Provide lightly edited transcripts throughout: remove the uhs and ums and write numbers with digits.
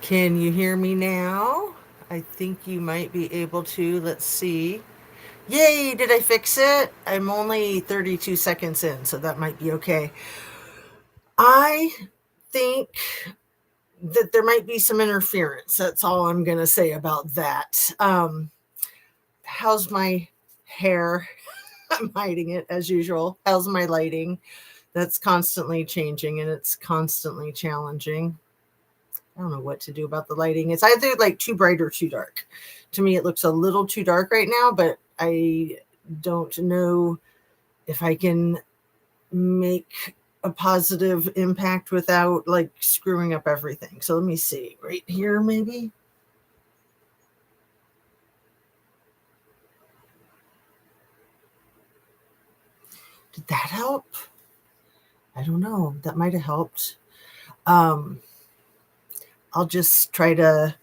Can you hear me now? I think you might be able to. Let's see. Yay, did I fix it? I'm only 32 seconds in, so that might be okay. I think that there might be some interference. That's all I'm going to say about that. How's my hair? I'm hiding it as usual. How's my lighting? That's constantly changing and it's constantly challenging. I don't know what to do about the lighting. It's either like too bright or too dark. To me, it looks a little too dark right now, but I don't know if I can make a positive impact without like screwing up everything. So let me see. Right here, maybe. Did that help? I don't know. That might have helped. Um, I'll just try to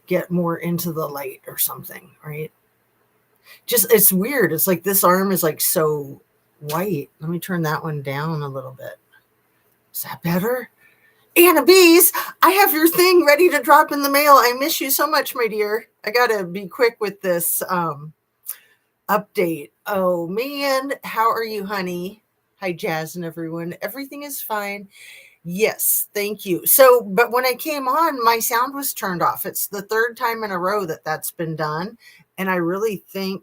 get more into the light or something, right? Just it's weird. It's like this arm is like so white. Let me turn that one down a little bit. Is that better? Anna Bees, I have your thing ready to drop in the mail. I miss you so much, my dear. I gotta be quick with this update. Oh man, how are you, honey? Hi, Jazz and everyone. Everything is fine. Yes, thank you. So, but when I came on, my sound was turned off. It's the third time in a row that that's been done. And I really think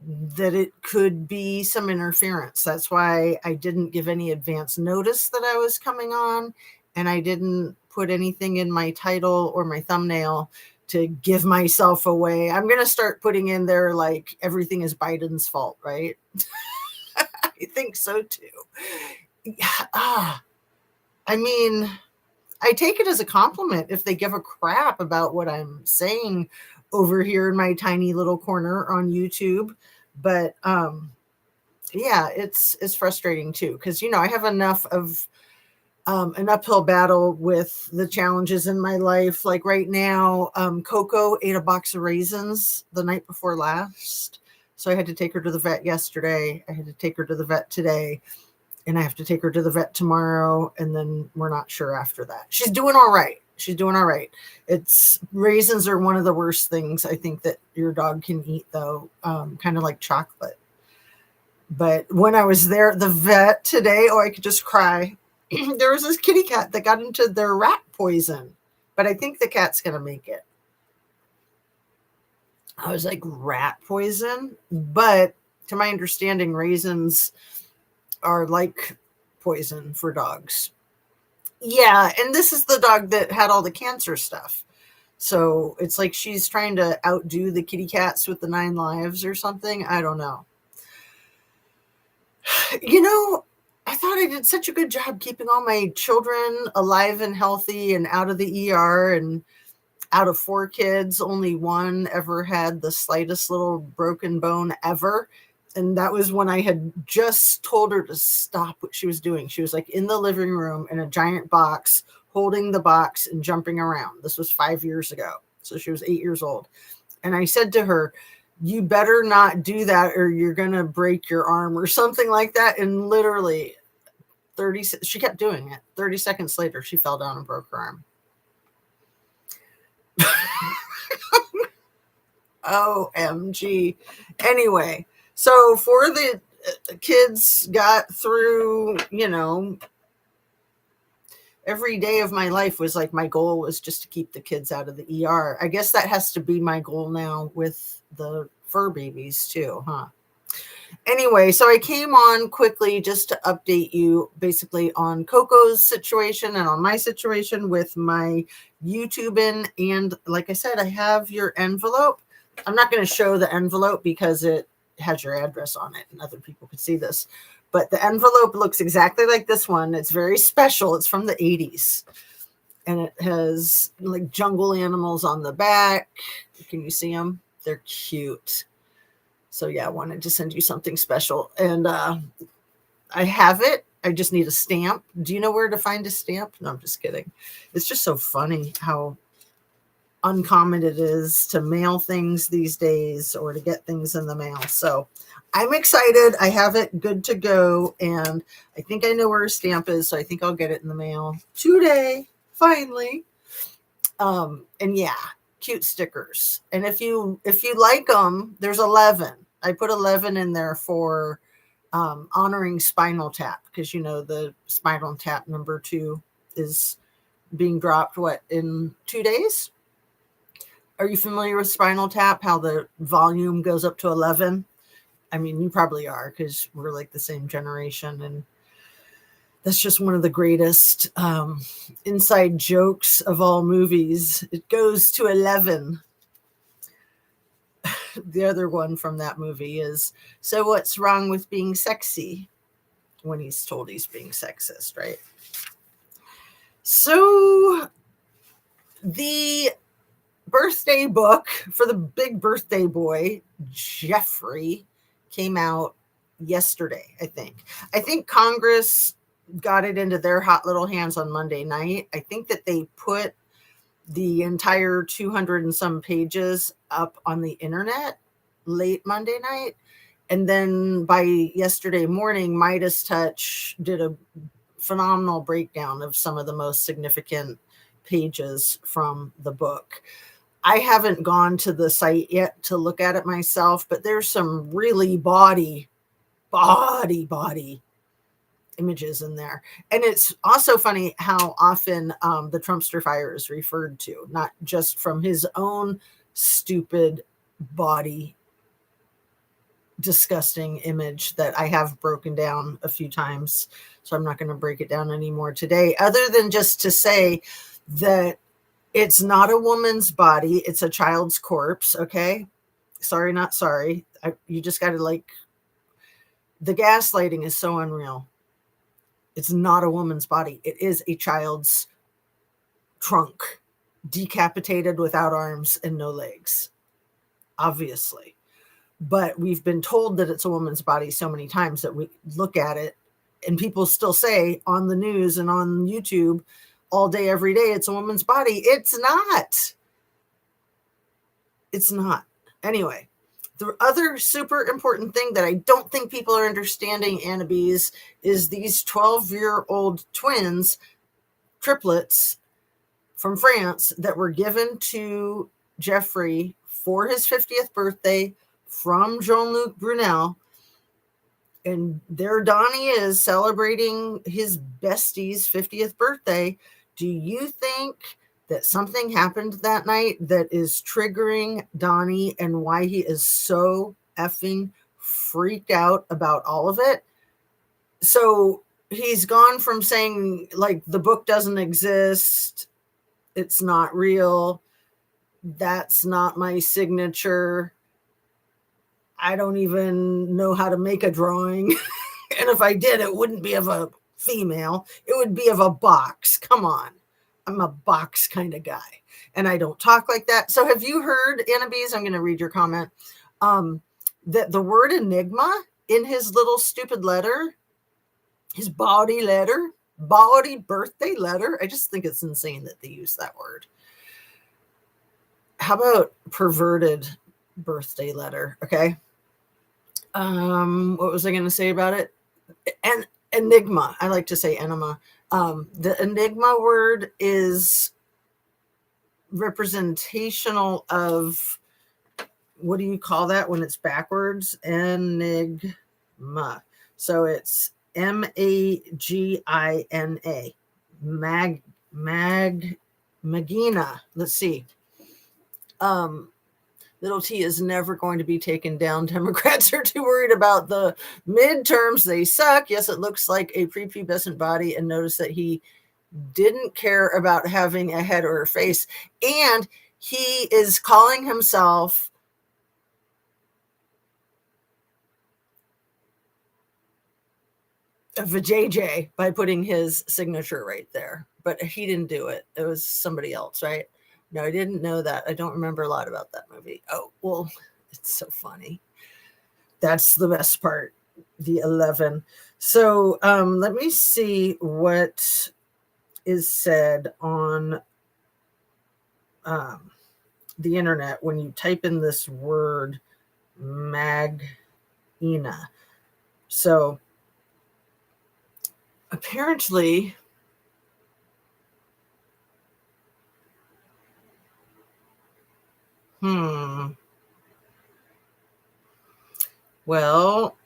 that it could be some interference. That's why I didn't give any advance notice that I was coming on. And I didn't put anything in my title or my thumbnail to give myself away. I'm going to start putting in there like everything is Biden's fault, right? I think so too. I mean, I take it as a compliment if they give a crap about what I'm saying over here in my tiny little corner on YouTube. But yeah, it's frustrating too because I have enough of an uphill battle with the challenges in my life. Like right now, Coco ate a box of raisins the night before last, so I had to take her to the vet yesterday. I had to take her to the vet today. And I have to take her to the vet tomorrow, and then we're not sure after that. She's doing all right. She's doing all right. It's raisins are one of the worst things I think that your dog can eat, though, kind of like chocolate. But when I was there at the vet today, oh, I could just cry. There was this kitty cat that got into their rat poison, but I think the cat's going to make it. I was like, rat poison? But to my understanding, raisins are like poison for dogs. Yeah, and this is the dog that had all the cancer stuff. So it's like she's trying to outdo the kitty cats with the 9 lives or something. I don't know. I thought I did such a good job keeping all my children alive and healthy and out of the ER. And out of 4 kids, only 1 ever had the slightest little broken bone ever. And that was when I had just told her to stop what she was doing. She was like in the living room in a giant box, holding the box and jumping around. This was 5 years ago. So she was 8 years old. And I said to her, you better not do that or you're going to break your arm or something like that. And literally she kept doing it. 30 seconds later, she fell down and broke her arm. OMG. Anyway, so for the kids got through, every day of my life was like my goal was just to keep the kids out of the ER. I guess that has to be my goal now with the fur babies too, huh? Anyway, so I came on quickly just to update you basically on Coco's situation and on my situation with my YouTubing. And like I said, I have your envelope. I'm not going to show the envelope because it has your address on it and other people could see this. But the envelope looks exactly like this one. It's very special. It's from the 80s. And it has like jungle animals on the back. Can you see them? They're cute. So yeah, I wanted to send you something special. And I have it. I just need a stamp. Do you know where to find a stamp? No, I'm just kidding. It's just so funny how uncommon it is to mail things these days or to get things in the mail. So I'm excited. I have it good to go. And I think I know where a stamp is. So I think I'll get it in the mail today, finally. And yeah, cute stickers. And if you like them, there's 11. I put 11 in there for honoring Spinal Tap, because the Spinal Tap #2 is being dropped in 2 days. Are you familiar with Spinal Tap, how the volume goes up to 11? I mean, you probably are, because we're like the same generation, and that's just one of the greatest inside jokes of all movies. It goes to 11. The other one from that movie is, so what's wrong with being sexy? When he's told he's being sexist, right? So the birthday book for the big birthday boy, Jeffrey, came out yesterday, I think. I think Congress got it into their hot little hands on Monday night. I think that they put the entire 200 and some pages up on the internet late Monday night. And then by yesterday morning, Midas Touch did a phenomenal breakdown of some of the most significant pages from the book. I haven't gone to the site yet to look at it myself, but there's some really body images in there. And it's also funny how often the Trumpster fire is referred to, not just from his own stupid body disgusting image that I have broken down a few times. So I'm not going to break it down anymore today, other than just to say that it's not a woman's body. It's a child's corpse. Okay. Sorry, not sorry. You just got to the gaslighting is so unreal. It's not a woman's body. It is a child's trunk, decapitated without arms and no legs, obviously. But we've been told that it's a woman's body so many times that we look at it and people still say on the news and on YouTube all day, every day, it's a woman's body. It's not. It's not. Anyway, the other super important thing that I don't think people are understanding, Annabes, is these 12-year-old twins, triplets from France, that were given to Jeffrey for his 50th birthday from Jean-Luc Brunel. And there Donnie is celebrating his bestie's 50th birthday. Do you think that something happened that night that is triggering Donnie and why he is so effing freaked out about all of it? So he's gone from saying the book doesn't exist, it's not real, that's not my signature, I don't even know how to make a drawing. And if I did, it wouldn't be of a female. It would be of a box. Come on. I'm a box kind of guy. And I don't talk like that. So have you heard, Annabes, I'm going to read your comment, that the word enigma in his little stupid letter, his bawdy birthday letter, I just think it's insane that they use that word. How about perverted birthday letter? Okay. What was I going to say about it? And enigma. I like to say enema. The enigma word is representational of, what do you call that when it's backwards? Enigma. So it's Magina. Magina. Let's see. Little T is never going to be taken down. Democrats are too worried about the midterms. They suck. Yes, it looks like a prepubescent body. And notice that he didn't care about having a head or a face. And he is calling himself a vajayjay by putting his signature right there. But he didn't do it. It was somebody else, right? No, I didn't know that. I don't remember a lot about that movie. Oh, well, it's so funny. That's the best part, the 11. So let me see what is said on the internet when you type in this word Magina. So apparently Well,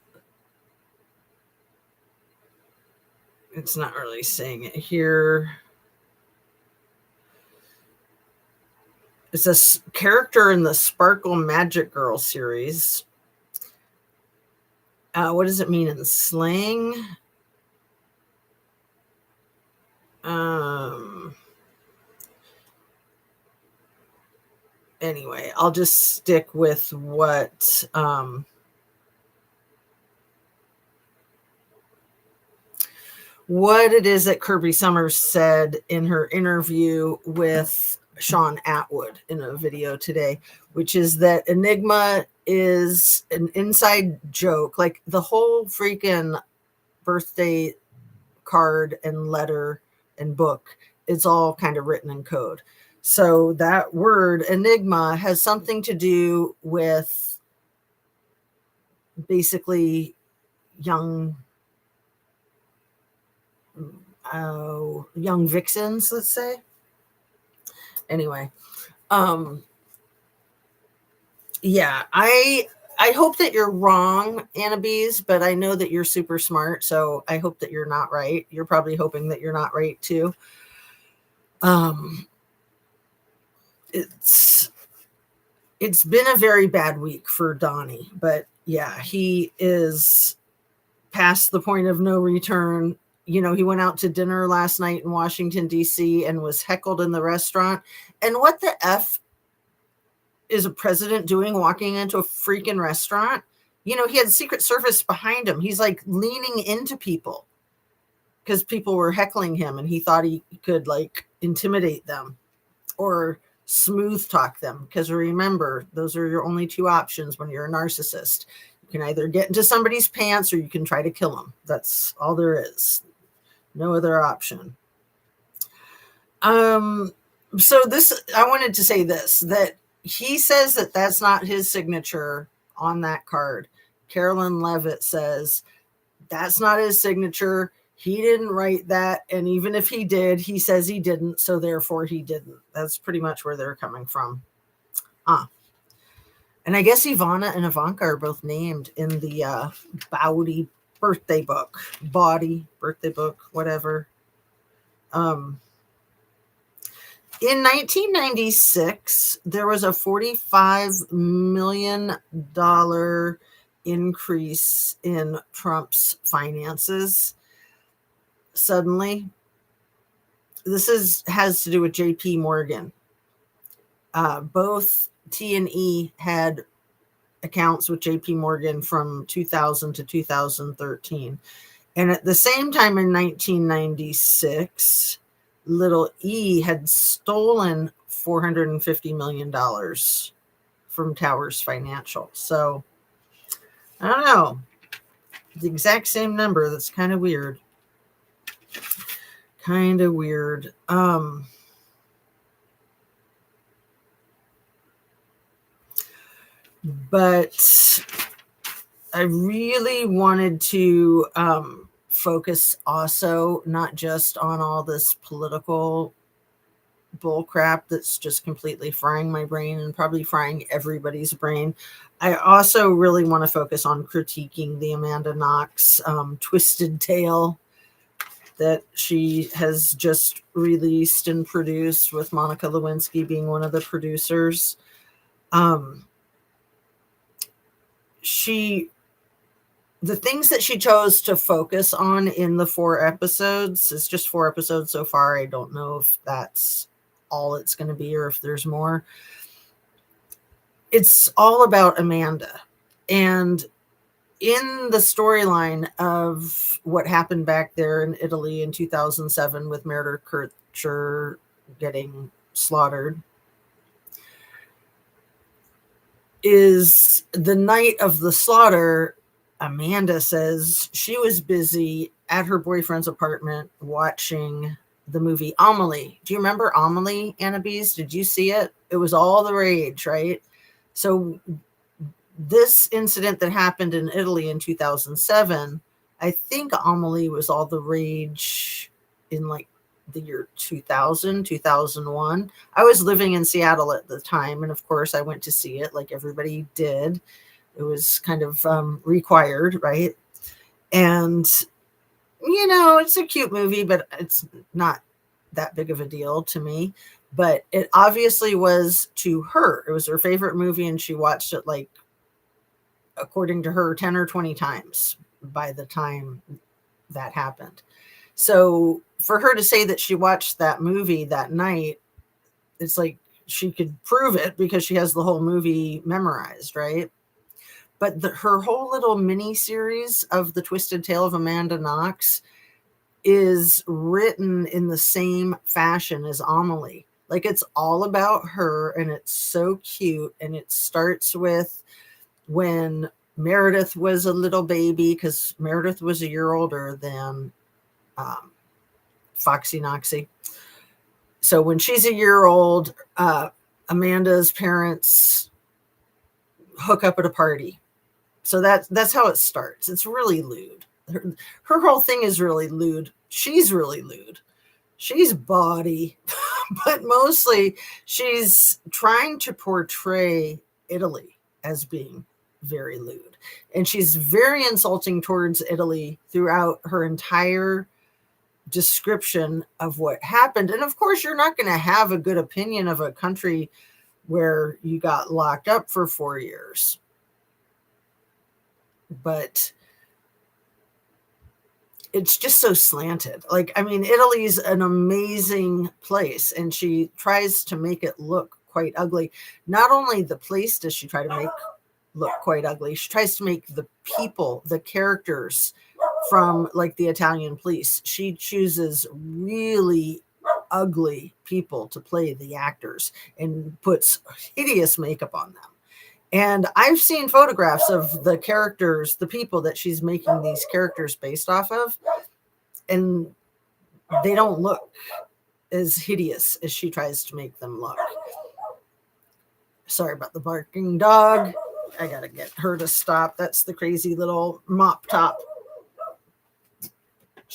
it's not really saying it here. It's a character in the Sparkle Magic Girl series. What does it mean in slang? Anyway, I'll just stick with what it is that Kirby Summers said in her interview with Sean Atwood in a video today, which is that Enigma is an inside joke. Like the whole freaking birthday card and letter and book, it's all kind of written in code. So that word Enigma has something to do with basically young vixens, let's say. Anyway, yeah, I hope that you're wrong, Anna Bees, but I know that you're super smart, so I hope that you're not right. You're probably hoping that you're not right too. It's been a very bad week for Donnie, but yeah, he is past the point of no return. You know, he went out to dinner last night in Washington, D.C. and was heckled in the restaurant. And what the F is a president doing walking into a freaking restaurant? You know, he had Secret Service behind him. He's like leaning into people because people were heckling him and he thought he could like intimidate them or smooth talk them. Because remember, those are your only two options when you're a narcissist. You can either get into somebody's pants or you can try to kill them. That's all there is. No other option. So this, I wanted to say this, that he says that that's not his signature on that card. Carolyn Levitt says that's not his signature. He didn't write that. And even if he did, he says he didn't. So therefore he didn't. That's pretty much where they're coming from. And I guess Ivana and Ivanka are both named in the BAUDY birthday book. BAUDY birthday book, whatever. In 1996, there was a $45 million increase in Trump's finances. Suddenly, this has to do with JP Morgan. Both T&E had accounts with JP Morgan from 2000 to 2013. And at the same time in 1996, little E had stolen $450 million from Towers Financial. So, I don't know. The exact same number. That's kind of weird. But I really wanted to focus also not just on all this political bullcrap that's just completely frying my brain and probably frying everybody's brain. I also really want to focus on critiquing the Amanda Knox twisted tale that she has just released and produced, with Monica Lewinsky being one of the producers. The things that she chose to focus on in the 4 episodes, it's just 4 episodes so far. I don't know if that's all it's going to be or if there's more. It's all about Amanda. And in the storyline of what happened back there in Italy in 2007 with Meredith Kercher getting slaughtered, is the night of the slaughter, Amanda says she was busy at her boyfriend's apartment watching the movie Amelie. Do you remember Amelie, Anna Bees? Did you see it? It was all the rage, right? So this incident that happened in Italy in 2007, I think Amelie was all the rage in like the year 2000, 2001. I was living in Seattle at the time, and of course I went to see it like everybody did. It was kind of required, right? And it's a cute movie, but it's not that big of a deal to me. But it obviously was to her. It was her favorite movie, and she watched it, like, according to her, 10 or 20 times by the time that happened. So for her to say that she watched that movie that night, it's like she could prove it because she has the whole movie memorized, right? But her whole little mini series of The Twisted Tale of Amanda Knox is written in the same fashion as Amelie. Like, it's all about her, and it's so cute. And it starts with when Meredith was a little baby, because Meredith was a year older than Foxy Noxy. So when she's a year old, Amanda's parents hook up at a party. So that's how it starts. It's really lewd. Her whole thing is really lewd. She's really lewd. She's bawdy, but mostly she's trying to portray Italy as being very lewd. And she's very insulting towards Italy throughout her entire description of what happened. And of course, you're not going to have a good opinion of a country where you got locked up for 4 years. But it's just so slanted. Like, I mean, Italy's an amazing place, and she tries to make it look quite ugly. Not only the place does she try to make look quite ugly, she tries to make the people, the characters from, like, the Italian police. She chooses really ugly people to play the actors and puts hideous makeup on them. And I've seen photographs of the characters, the people that she's making these characters based off of, and they don't look as hideous as she tries to make them look. Sorry about the barking dog. I gotta get her to stop. That's the crazy little mop top.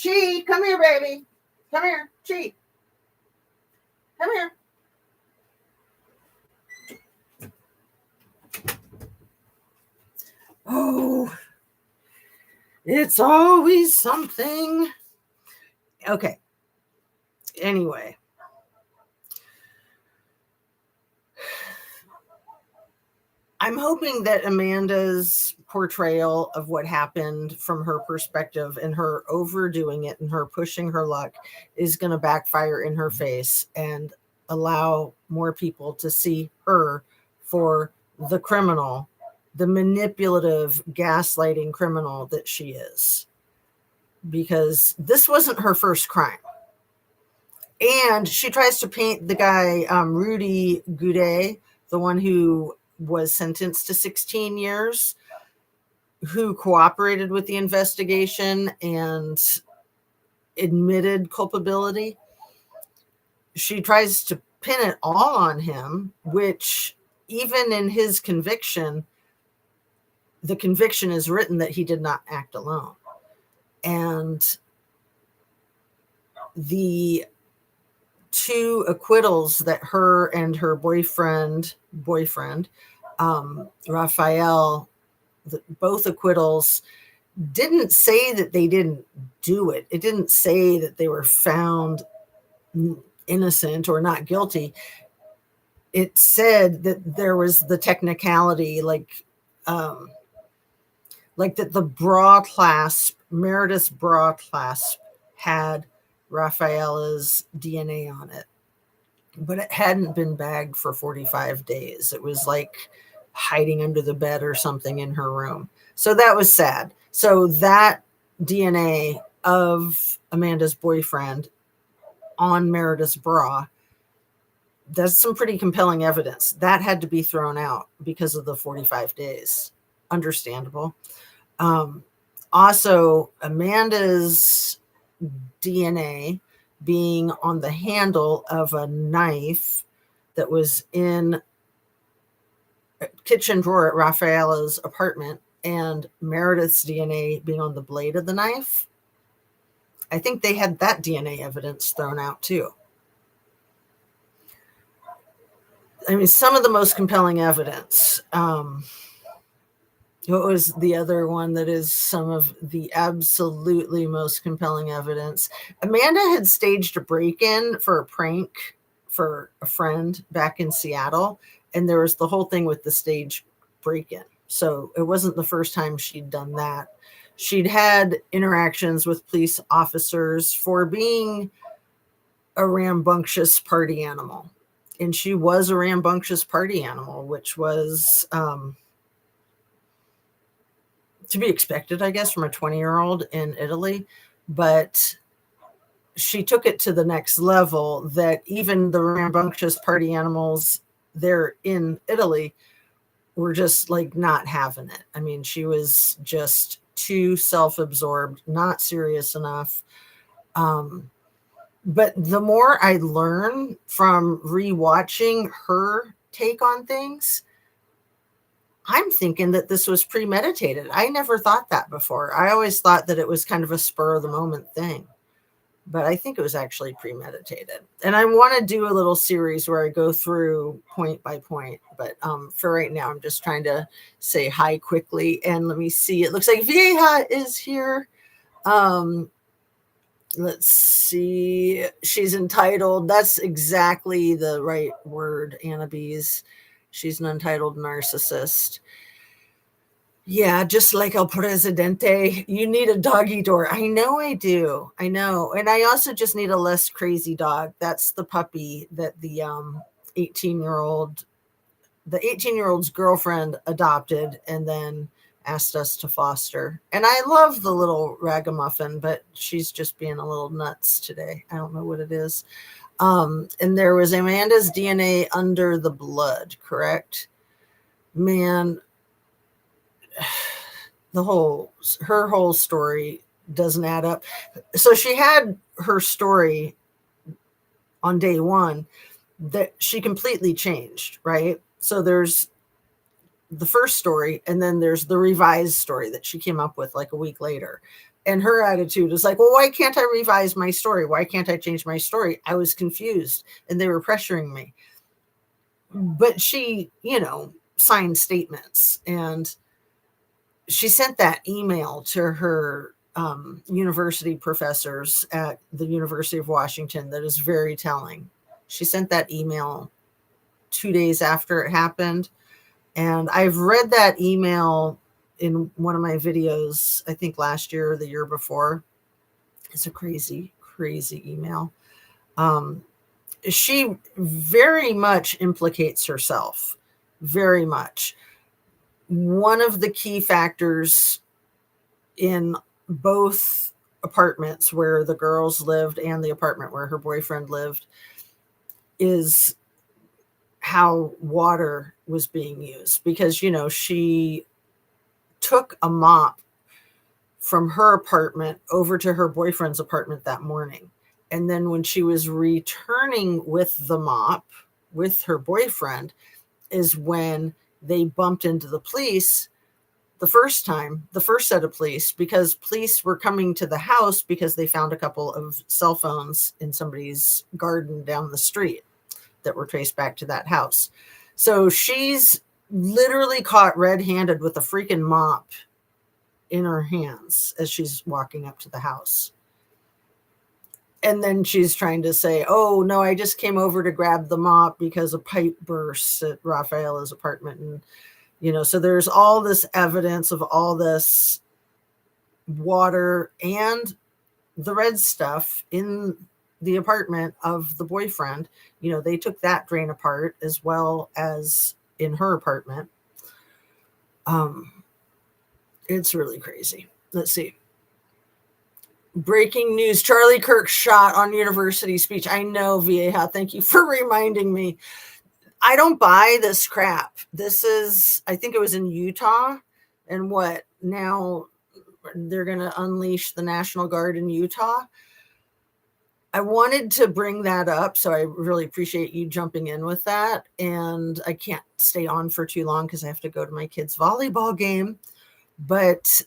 Chi, come here, baby. Come here, Chi. Come here. Oh, it's always something. Okay. Anyway. I'm hoping that Amanda's portrayal of what happened from her perspective and her overdoing it and her pushing her luck is going to backfire in her face and allow more people to see her for the criminal, the manipulative, gaslighting criminal that she is. Because this wasn't her first crime. And she tries to paint the guy, Rudy Goudet, the one who was sentenced to 16 years, who cooperated with the investigation and admitted culpability. She tries to pin it all on him, which even in his conviction, the conviction is written that he did not act alone. And the two acquittals that her and her boyfriend, Raphael, both acquittals didn't say that they didn't do it. It didn't say that they were found innocent or not guilty. It said that there was the technicality, like that the bra clasp, Meredith's bra clasp, had Raphaela's DNA on it, but it hadn't been bagged for 45 days. It was like hiding under the bed or something in her room. So that was sad. So that DNA of Amanda's boyfriend on Meredith's bra, that's some pretty compelling evidence. That had to be thrown out because of the 45 days. Understandable. Also, Amanda's DNA being on the handle of a knife that was in a kitchen drawer at Raphaela's apartment, and Meredith's DNA being on the blade of the knife. I think they had that DNA evidence thrown out too. I mean, some of the most compelling evidence. What was the other one that is some of the absolutely most compelling evidence? Amanda had staged a break-in for a prank for a friend back in Seattle, and there was the whole thing with the stage break-in. So it wasn't the first time she'd done that. She'd had interactions with police officers for being a rambunctious party animal. And she was a rambunctious party animal, which was to be expected, I guess, from a 20-year-old in Italy. But she took it to the next level that even the rambunctious party animals there in Italy were just like not having it. I mean, she was just too self-absorbed, not serious enough. But the more I learn from rewatching her take on things, I'm thinking that this was premeditated. I never thought that before. I always thought that it was kind of a spur of the moment thing, but I think it was actually premeditated. And I want to do a little series where I go through point by point, but for right now, I'm just trying to say hi quickly. And let me see. It looks like Vieja is here. Let's see. She's entitled. That's exactly the right word, Anna Bees. She's an entitled narcissist. Yeah, just like El Presidente, you need a doggy door. I know I do. I know. And I also just need a less crazy dog. That's the puppy that the 18-year-old's girlfriend adopted and then asked us to foster. And I love the little ragamuffin, but she's just being a little nuts today. I don't know what it is. And there was Amanda's DNA under the blood, correct? Man, her whole story doesn't add up. So she had her story on day one that she completely changed, right? So there's the first story, and then there's the revised story that she came up with like a week later. And her attitude is like, well, why can't I revise my story? Why can't I change my story? I was confused and they were pressuring me. But she, signed statements, and she sent that email to her university professors at the University of Washington that is very telling. She sent that email 2 days after it happened. And I've read that email in one of my videos, I think last year or the year before. It's a crazy, crazy email. She very much implicates herself, very much. One of the key factors in both apartments where the girls lived and the apartment where her boyfriend lived is how water was being used, because she took a mop from her apartment over to her boyfriend's apartment that morning, and then when she was returning with the mop with her boyfriend is when they bumped into the police the first set of police, because police were coming to the house because they found a couple of cell phones in somebody's garden down the street that were traced back to that house. So she's literally caught red-handed with a freaking mop in her hands as she's walking up to the house. And then she's trying to say, oh, no, I just came over to grab the mop because a pipe burst at Rafaela's apartment. And, so there's all this evidence of all this water and the red stuff in the apartment of the boyfriend. They took that drain apart as well as in her apartment. It's really crazy. Let's see. Breaking news. Charlie Kirk shot on university speech. I know, Vieja. Thank you for reminding me. I don't buy this crap. This is, I think it was in Utah. And what? Now they're going to unleash the National Guard in Utah. I wanted to bring that up, so I really appreciate you jumping in with that. And I can't stay on for too long because I have to go to my kids' volleyball game. But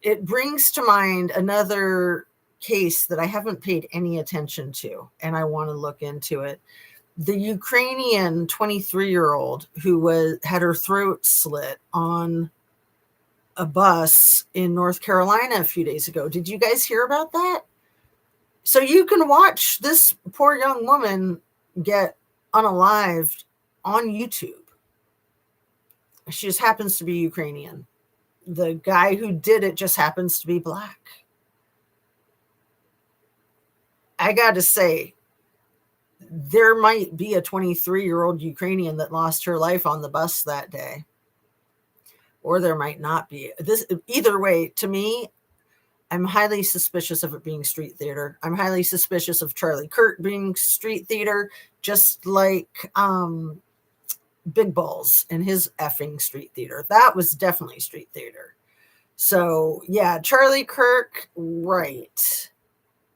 it brings to mind another case that I haven't paid any attention to, and I want to look into it. The Ukrainian 23-year-old who had her throat slit on a bus in North Carolina a few days ago. Did you guys hear about that? So you can watch this poor young woman get unalived on YouTube. She just happens to be Ukrainian. The guy who did it just happens to be Black. I got to say, there might be a 23-year-old Ukrainian that lost her life on the bus that day. Or there might not be. Either way, to me, I'm highly suspicious of it being street theater. I'm highly suspicious of Charlie Kirk being street theater, just like Big Balls and his effing street theater. That was definitely street theater. So, yeah, Charlie Kirk, right.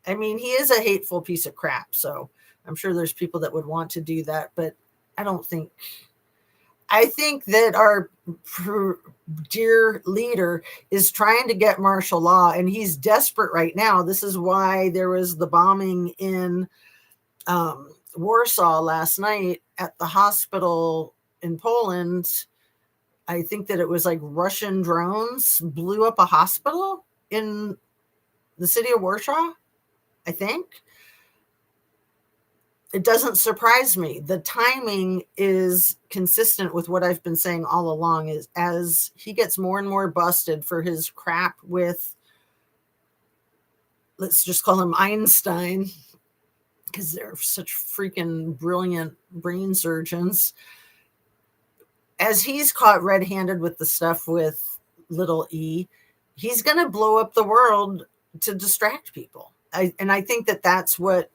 I mean, he is a hateful piece of crap, so I'm sure there's people that would want to do that, but I think that our dear leader is trying to get martial law, and he's desperate right now. This is why there was the bombing in Warsaw last night at the hospital in Poland. I think that it was like Russian drones blew up a hospital in the city of Warsaw, I think. It doesn't surprise me. The timing is consistent with what I've been saying all along, is as he gets more and more busted for his crap with, let's just call him Einstein, because they're such freaking brilliant brain surgeons. As he's caught red-handed with the stuff with little e, he's going to blow up the world to distract people. I think that that's what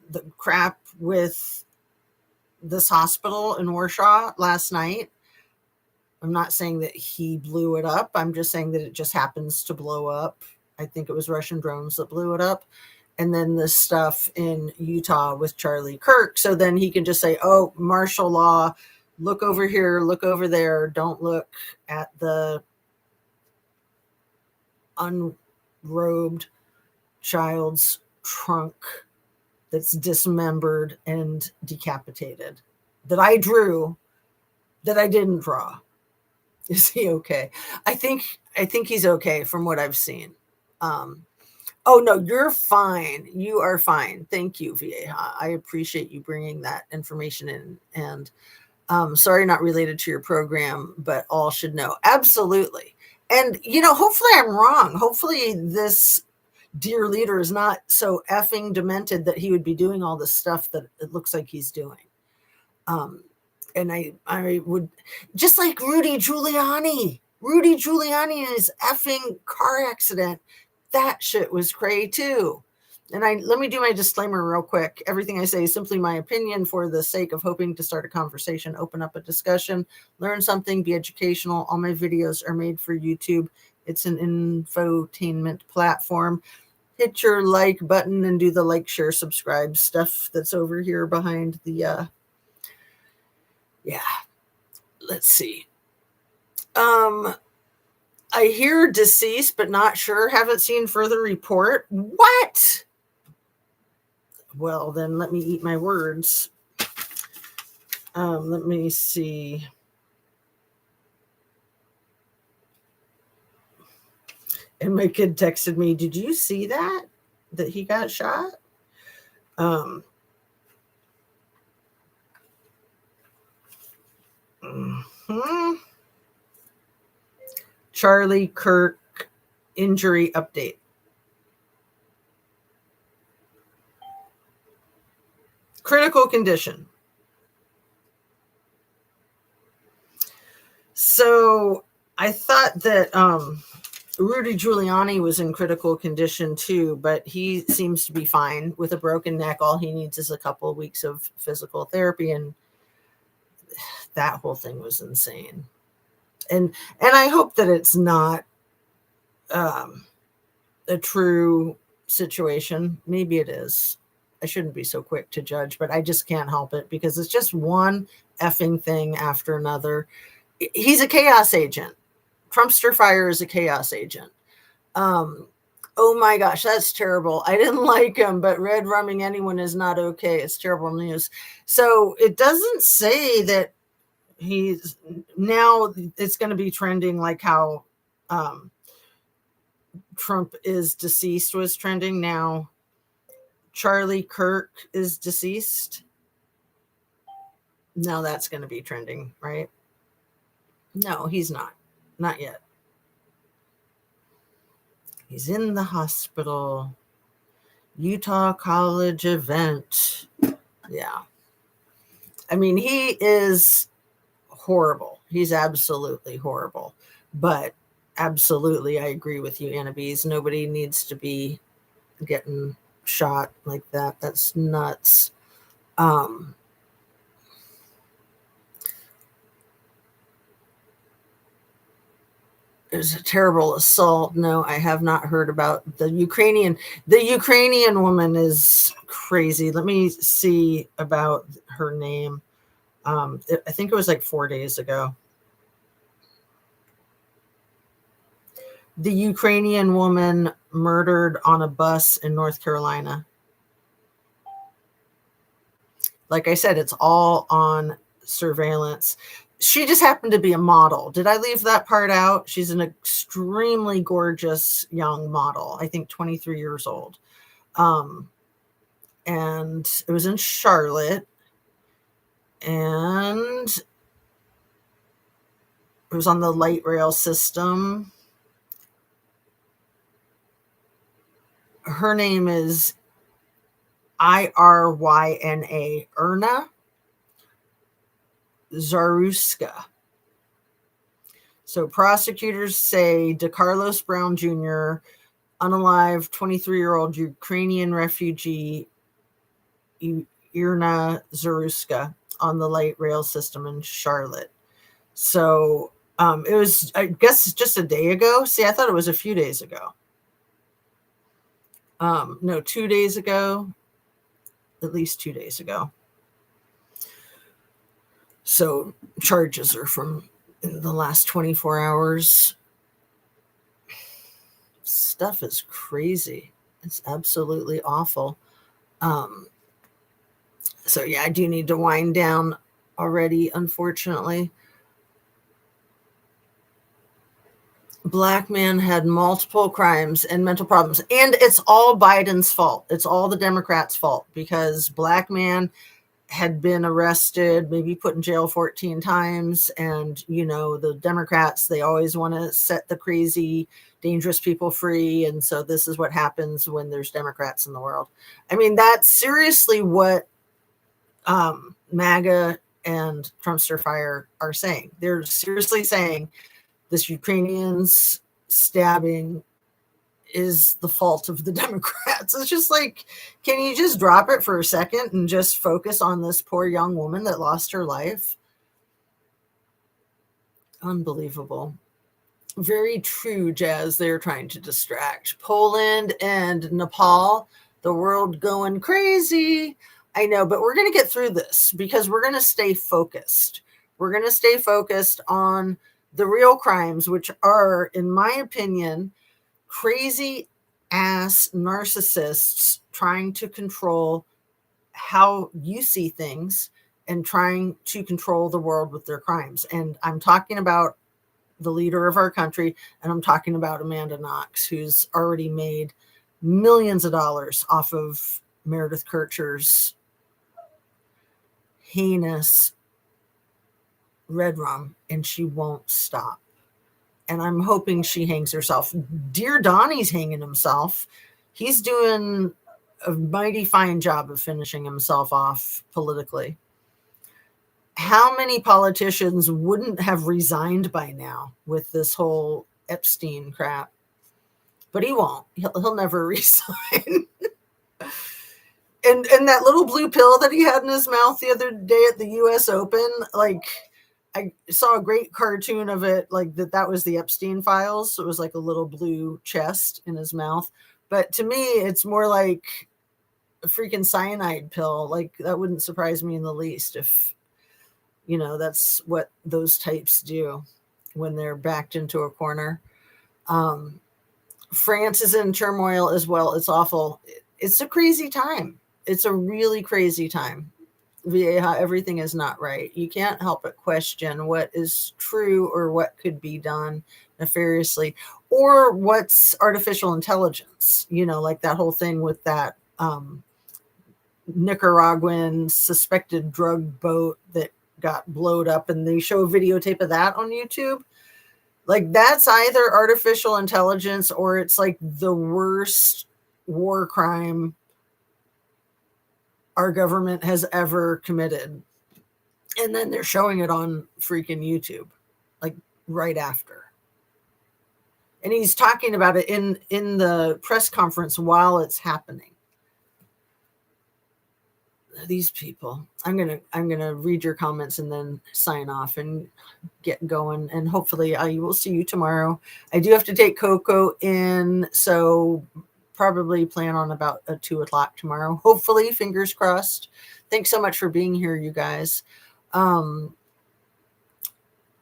the crap with this hospital in Warsaw last night. I'm not saying that he blew it up. I'm just saying that it just happens to blow up. I think it was Russian drones that blew it up. And then this stuff in Utah with Charlie Kirk. So then he can just say, oh, martial law, look over here, look over there. Don't look at the unrobed child's trunk that's dismembered and decapitated, that I drew, that I didn't draw. Is he okay? I think he's okay from what I've seen. Oh no, you're fine. You are fine. Thank you, Vieja. I appreciate you bringing that information in. And sorry, not related to your program, but all should know. Absolutely. And hopefully I'm wrong. Hopefully this dear leader is not so effing demented that he would be doing all this stuff that it looks like he's doing. And I would, just like Rudy Giuliani and his effing car accident, that shit was cray too. And let me do my disclaimer real quick. Everything I say is simply my opinion for the sake of hoping to start a conversation, open up a discussion, learn something, be educational. All my videos are made for YouTube. It's an infotainment platform. Hit your like button and do the like, share, subscribe stuff that's over here behind the, let's see. I hear deceased, but not sure. Haven't seen further report. What? Well, then let me eat my words. Let me see. And my kid texted me, did you see that he got shot? Charlie Kirk injury update. Critical condition. So I thought that Rudy Giuliani was in critical condition too, but he seems to be fine with a broken neck. All he needs is a couple of weeks of physical therapy, and that whole thing was insane. And I hope that it's not a true situation. Maybe it is. I shouldn't be so quick to judge, but I just can't help it because it's just one effing thing after another. He's a chaos agent. Trumpster Fire is a chaos agent. Oh my gosh, that's terrible. I didn't like him, but red rumming anyone is not okay. It's terrible news. So it doesn't say that he's now, it's going to be trending like how um, Trump is deceased was trending. Now Charlie Kirk is deceased. Now that's going to be trending, right? No, he's not. Not yet. He's in the hospital. Utah College event. Yeah. I mean, he is horrible. He's absolutely horrible. But absolutely, I agree with you, Anna Bees. Nobody needs to be getting shot like that. That's nuts. There's a terrible assault. No, I have not heard about the Ukrainian. The Ukrainian woman is crazy. Let me see about her name. I think it was like 4 days ago. The Ukrainian woman murdered on a bus in North Carolina. Like I said, it's all on surveillance. She just happened to be a model. Did I leave that part out? She's an extremely gorgeous young model, I think 23 years old. And it was in Charlotte. And it was on the light rail system. Her name is Iryna, Iryna Zarutska. So prosecutors say DeCarlos Brown Jr., unalive 23-year-old Ukrainian refugee Iryna Zarutska on the light rail system in Charlotte. So it was, I guess, just a day ago. See, I thought it was a few days ago. No, 2 days ago. At least 2 days ago. So charges are from the last 24 hours. Stuff is crazy. It's absolutely awful. So yeah, I do need to wind down already, unfortunately. Black man had multiple crimes and mental problems. And it's all Biden's fault. It's all the Democrats' fault because black man had been arrested, maybe put in jail 14 times. And, you know, the Democrats, they always want to set the crazy, dangerous people free. And so this is what happens when there's Democrats in the world. I mean, that's seriously what MAGA and Trumpster Fire are saying. They're seriously saying this Ukrainians stabbing is the fault of the Democrats. It's just like, can you just drop it for a second and just focus on this poor young woman that lost her life? Unbelievable. Very true, Jazz. They're trying to distract. Poland and Nepal, the world going crazy. I know, but we're going to get through this because we're going to stay focused. We're going to stay focused on the real crimes, which are, in my opinion, crazy ass narcissists trying to control how you see things and trying to control the world with their crimes. And I'm talking about the leader of our country, and I'm talking about Amanda Knox, who's already made millions of dollars off of Meredith Kercher's heinous red rum, and she won't stop. And I'm hoping she hangs herself. Dear Donnie's hanging himself. He's doing a mighty fine job of finishing himself off politically. How many politicians wouldn't have resigned by now with this whole Epstein crap? But he won't. He'll never resign. And that little blue pill that he had in his mouth the other day at the US Open, like, I saw a great cartoon of it, like that was the Epstein files. So it was like a little blue chest in his mouth. But to me, it's more like a freaking cyanide pill. Like, that wouldn't surprise me in the least if, you know, that's what those types do when they're backed into a corner. France is in turmoil as well. It's awful. It's a crazy time. It's a really crazy time. Vieja, everything is not right. You can't help but question what is true or what could be done nefariously, or what's artificial intelligence. Like that whole thing with that Nicaraguan suspected drug boat that got blowed up, and they show a videotape of that on YouTube. Like, that's either artificial intelligence or it's like the worst war crime our government has ever committed. And then they're showing it on freaking YouTube, like right after. And he's talking about it in the press conference while it's happening. These people. I'm gonna read your comments and then sign off and get going. And hopefully I will see you tomorrow. I do have to take Coco in, so probably plan on about 2:00 tomorrow. Hopefully, fingers crossed. Thanks so much for being here, you guys.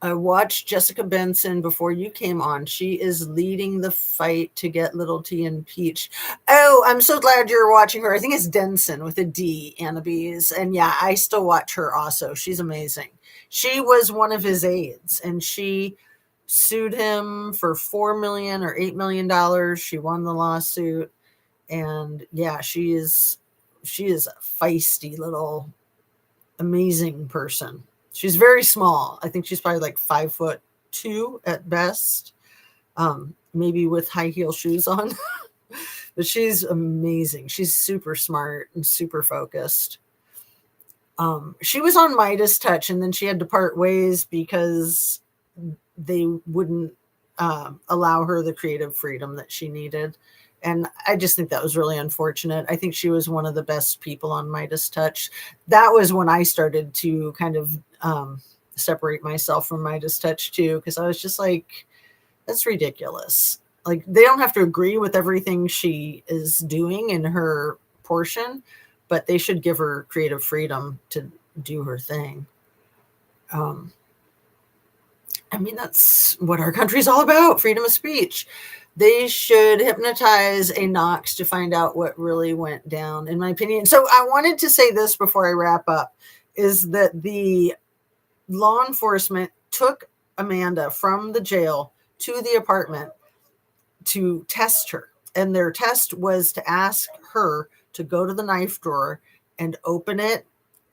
I watched Jessica Benson before you came on. She is leading the fight to get Little T impeached. Oh, I'm so glad you're watching her. I think it's Denson with a D, Annabes. And yeah, I still watch her also. She's amazing. She was one of his aides, and she sued him for $4 million or $8 million. She won the lawsuit. And yeah, she is a feisty little amazing person. She's very small. I think she's probably like 5'2" at best, maybe with high heel shoes on. But she's amazing. She's super smart and super focused. She was on Midas Touch, and then she had to part ways because they wouldn't allow her the creative freedom that she needed. And I just think that was really unfortunate. I think she was one of the best people on Midas Touch. That was when I started to kind of separate myself from Midas Touch too, because I was just like, that's ridiculous. Like, they don't have to agree with everything she is doing in her portion, but they should give her creative freedom to do her thing. I mean, that's what our country's all about, freedom of speech. They should hypnotize a Knox to find out what really went down, in my opinion. So I wanted to say this before I wrap up, is that the law enforcement took Amanda from the jail to the apartment to test her. And their test was to ask her to go to the knife drawer and open it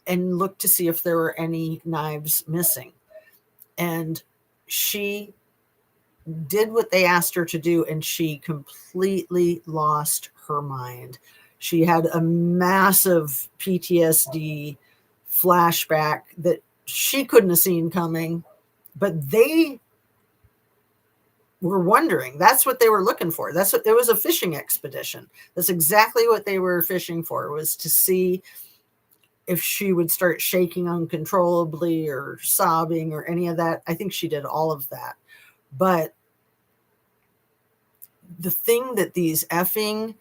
and look to see if there were any knives missing. And she did what they asked her to do, and she completely lost her mind. She had a massive PTSD flashback that she couldn't have seen coming, but they were wondering. That's what they were looking for. It was a fishing expedition. That's exactly what they were fishing for, was to see if she would start shaking uncontrollably or sobbing or any of that. I think she did all of that. But the thing that these effing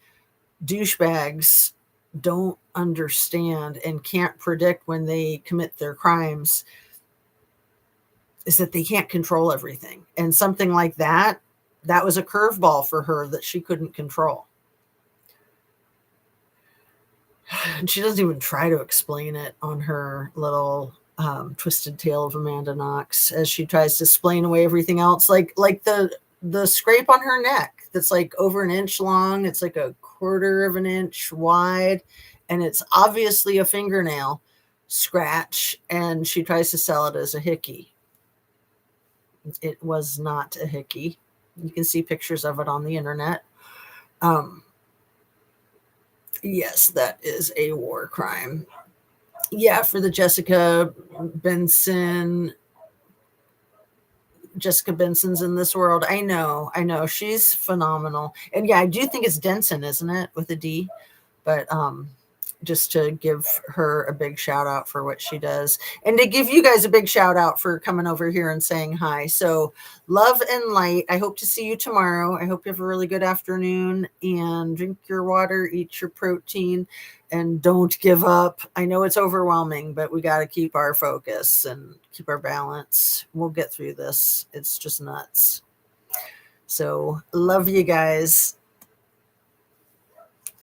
douchebags don't understand and can't predict when they commit their crimes is that they can't control everything. And something like that was a curveball for her that she couldn't control. And she doesn't even try to explain it on her little Twisted Tale of Amanda Knox, as she tries to explain away everything else, like the scrape on her neck that's like over an inch long. It's like a quarter of an inch wide, and it's obviously a fingernail scratch, and she tries to sell it as a hickey. It was not a hickey. You can see pictures of it on the internet. Yes, that is a war crime. Yeah, for the Jessica Bensons in this world. I know. She's phenomenal. And yeah, I do think it's Denson, isn't it? With a D. But just to give her a big shout out for what she does, and to give you guys a big shout out for coming over here and saying hi. So love and light. I hope to see you tomorrow. I hope you have a really good afternoon, and drink your water, eat your protein, and don't give up. I know it's overwhelming, but we got to keep our focus and keep our balance. We'll get through this. It's just nuts. So love you guys.